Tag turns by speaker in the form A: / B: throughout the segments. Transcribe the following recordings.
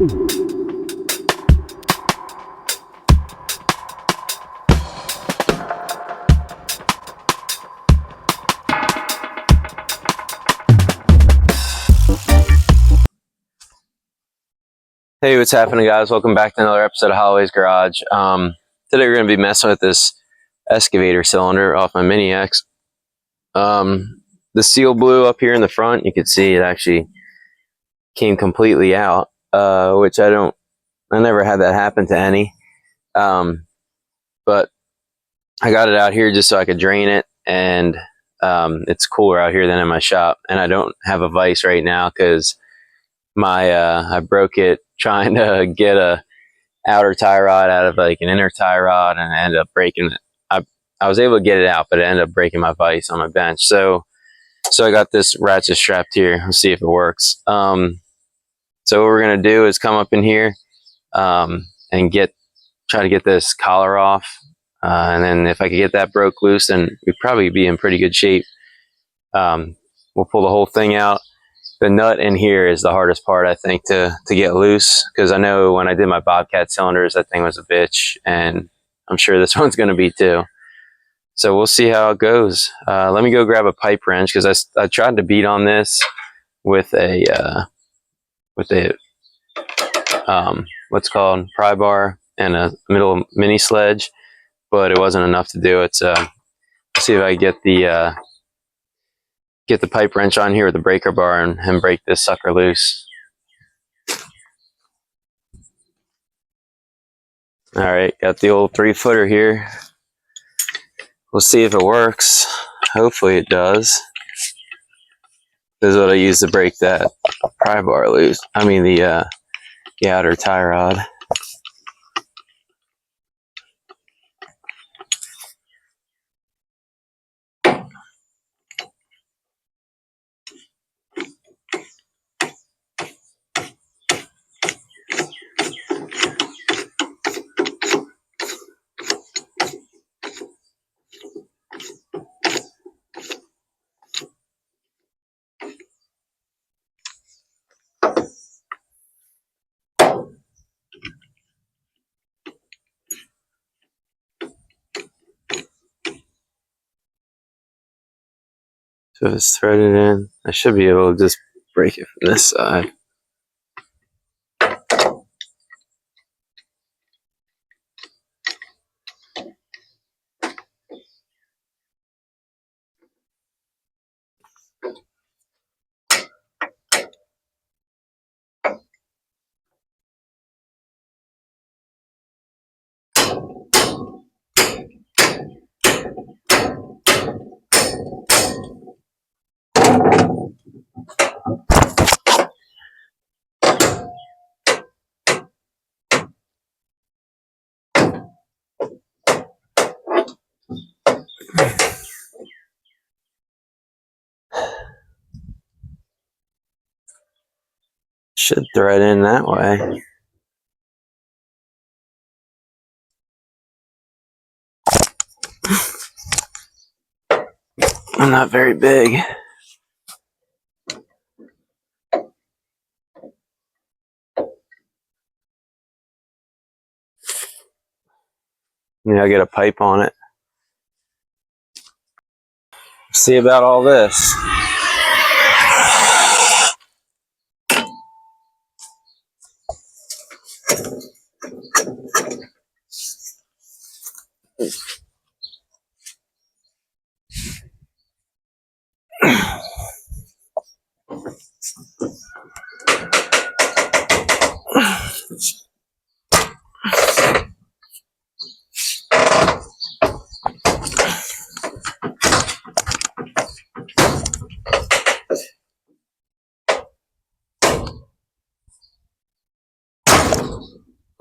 A: Hey, what's happening, guys? Welcome back to another episode of Holloway's Garage. Today we're going to be messing with this excavator cylinder off my Mini X. The seal blew up here in the front. You can see it actually came completely out, which I never had that happen to any. But I got it out here just so I could drain it, and it's cooler out here than in my shop. And I don't have a vise right now because I broke it trying to get a outer tie rod out of like an inner tie rod, and I ended up breaking it. I was able to get it out, but it ended up breaking my vise on my bench. So I got this ratchet strapped here. Let's see if it works. So what we're gonna do is come up in here and try to get this collar off, and then if I could get that broke loose, then we'd probably be in pretty good shape. We'll pull the whole thing out. The nut in here is the hardest part, I think, to get loose, because I know when I did my Bobcat cylinders, that thing was a bitch, and I'm sure this one's going to be too. So we'll see how it goes. Let me go grab a pipe wrench, because I tried to beat on this with a what's called pry bar and a middle mini sledge, but it wasn't enough to do it. So let's see if I get the pipe wrench on here with the breaker bar and break this sucker loose. All right, got the old 3-footer here. We'll see if it works. Hopefully it does. This is what I use to break that pry bar loose. I mean the outer tie rod. So it's threaded in. I should be able to just break it from this side. Should thread in that way. I'm not very big. Maybe I'll get a pipe on it. See about all this.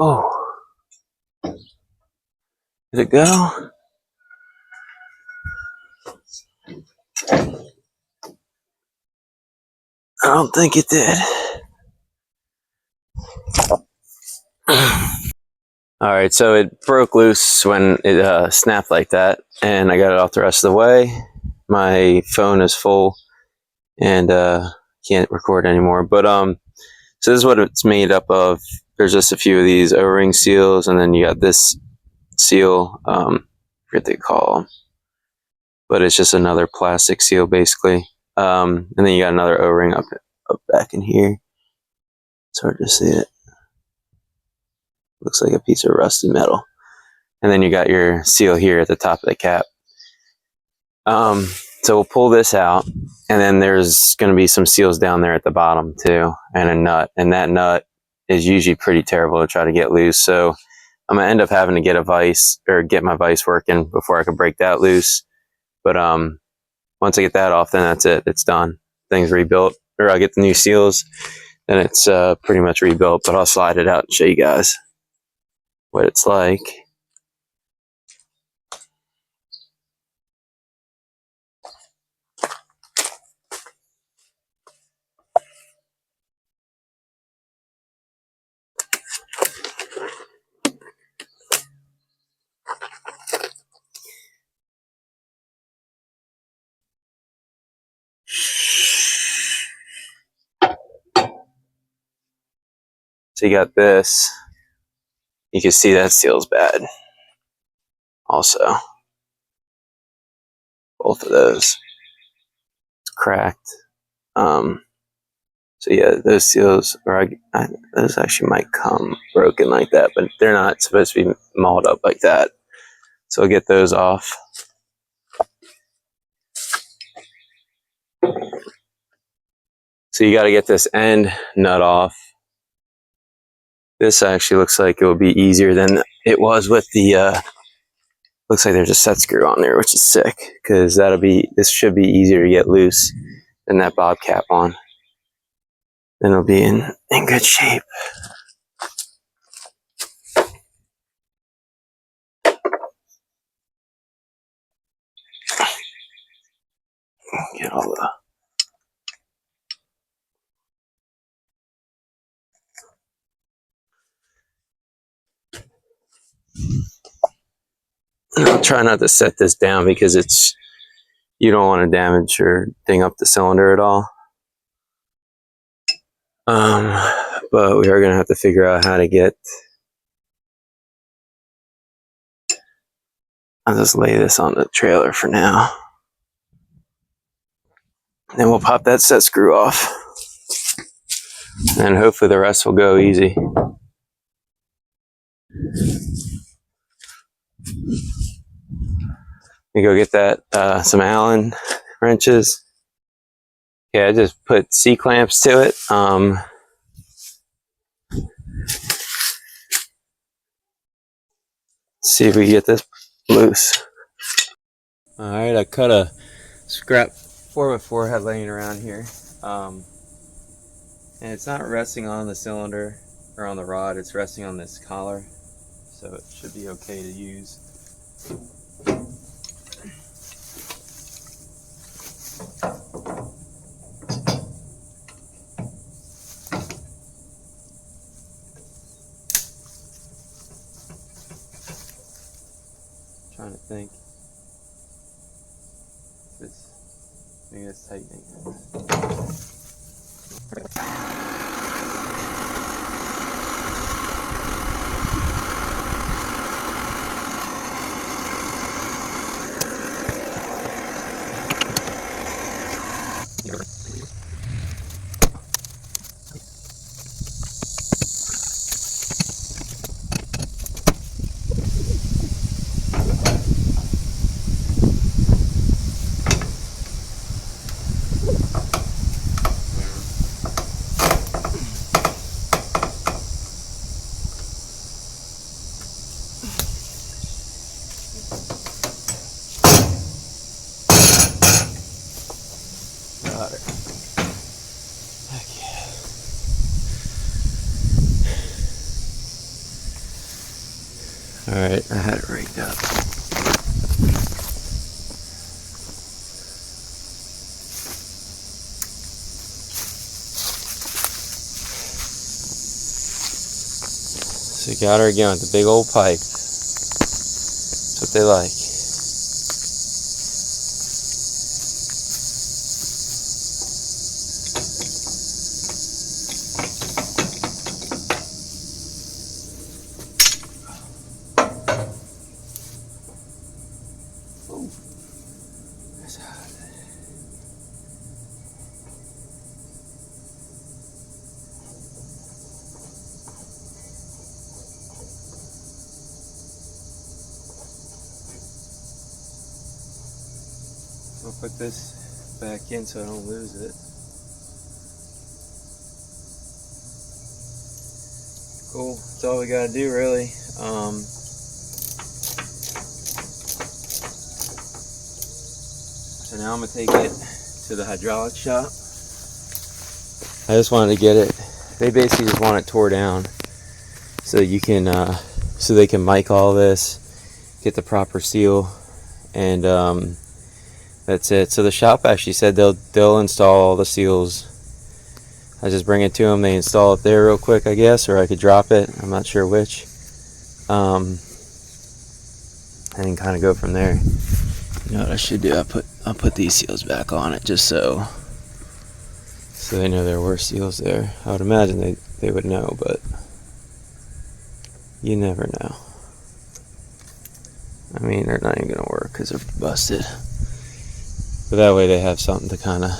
A: Oh, did it go? I don't think it did. All right, so it broke loose when it snapped like that, and I got it off the rest of the way. My phone is full and can't record anymore. But So this is what it's made up of. There's just a few of these O-ring seals, and then you got this seal, I forget what they call them, but it's just another plastic seal basically. And then you got another O-ring up back in here. It's hard to see it. Looks like a piece of rusty metal. And then you got your seal here at the top of the cap. So we'll pull this out, and then there's going to be some seals down there at the bottom too, and a nut. And that nut is usually pretty terrible to try to get loose. So I'm going to end up having to get a vise, or get my vise working before I can break that loose. But once I get that off, then that's it. It's done. Thing's rebuilt, or I get the new seals, then it's pretty much rebuilt. But I'll slide it out and show you guys what it's like. So you got this. You can see that seal's bad. Also, both of those, it's cracked. So yeah, those seals, or those actually might come broken like that, but they're not supposed to be mauled up like that. So I'll get those off. So you got to get this end nut off. This actually looks like it will be easier than it was with the, looks like there's a set screw on there, which is sick, because this should be easier to get loose than that bob cap on. Then it'll be in good shape. Get all the I'll try not to set this down because you don't want to damage or ding up the cylinder at all. But we are going to have to figure out how to get. I'll just lay this on the trailer for now. Then we'll pop that set screw off. And hopefully the rest will go easy. You go get that, some Allen wrenches. Yeah, I just put C-clamps to it. See if we can get this loose. Alright, I cut a scrap 4x4 I had laying around here. And it's not resting on the cylinder or on the rod, it's resting on this collar. So it should be okay to use. Trying to think. Maybe it's tightening. Got it. Heck yeah. Alright, I had it rigged up. So you got her again with the big old pipe. That's what they like. I'll put this back in so I don't lose it. Cool, that's all we gotta do really. So now I'm gonna take it to the hydraulic shop. I just wanted to get it, they basically just want it tore down so you can, so they can mic all this, get the proper seal, and that's it. So the shop actually said they'll install all the seals. I just bring it to them, they install it there real quick, I guess, or I could drop it. I'm not sure which. And then kind of go from there. You know what I should do? I'll put these seals back on it just so they know there were seals there. I would imagine they would know, but you never know. I mean, they're not even gonna work because they're busted. But that way they have something to kind of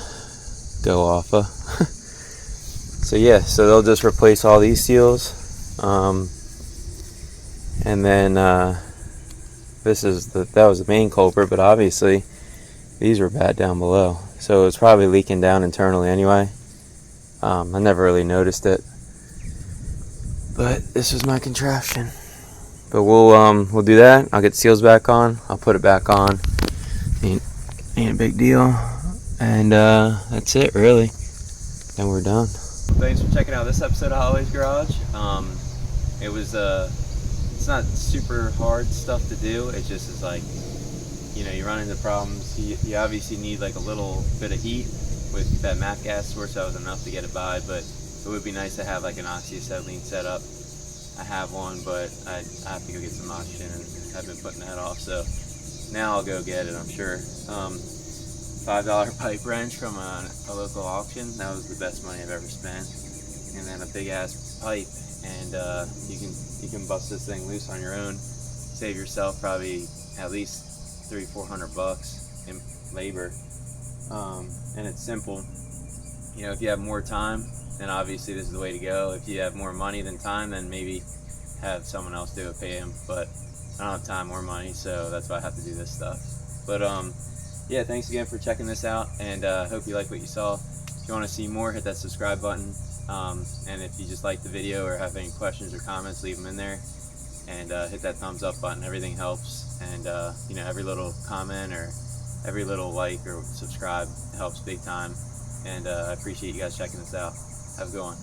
A: go off of. So yeah, so they'll just replace all these seals, and then that was the main culprit, but obviously these were bad down below, so it's probably leaking down internally anyway. I never really noticed it, but this was my contraption. But we'll do that. I'll get seals back on. I'll put it back on. Ain't a big deal, and that's it really. And we're done. Thanks for checking out this episode of Holly's Garage. It's not super hard stuff to do. It just is like, you know, you run into problems. You obviously need like a little bit of heat with that MAP gas source. That was enough to get it by, but it would be nice to have like an oxyacetylene setup. I have one, but I have to go get some oxygen, and I've been putting that off. So now I'll go get it, I'm sure. $5 pipe wrench from a local auction. That was the best money I've ever spent. And then a big ass pipe, and you can bust this thing loose on your own. Save yourself probably at least $300-400 in labor. And it's simple. You know, if you have more time, then obviously this is the way to go. If you have more money than time, then maybe have someone else do it, pay them. But I don't have time or money, so that's why I have to do this stuff. But yeah, thanks again for checking this out, and hope you like what you saw. If you want to see more, hit that subscribe button. And if you just like the video or have any questions or comments, leave them in there. And hit that thumbs up button. Everything helps. And you know, every little comment or every little like or subscribe helps big time. And I appreciate you guys checking this out. Have a good one.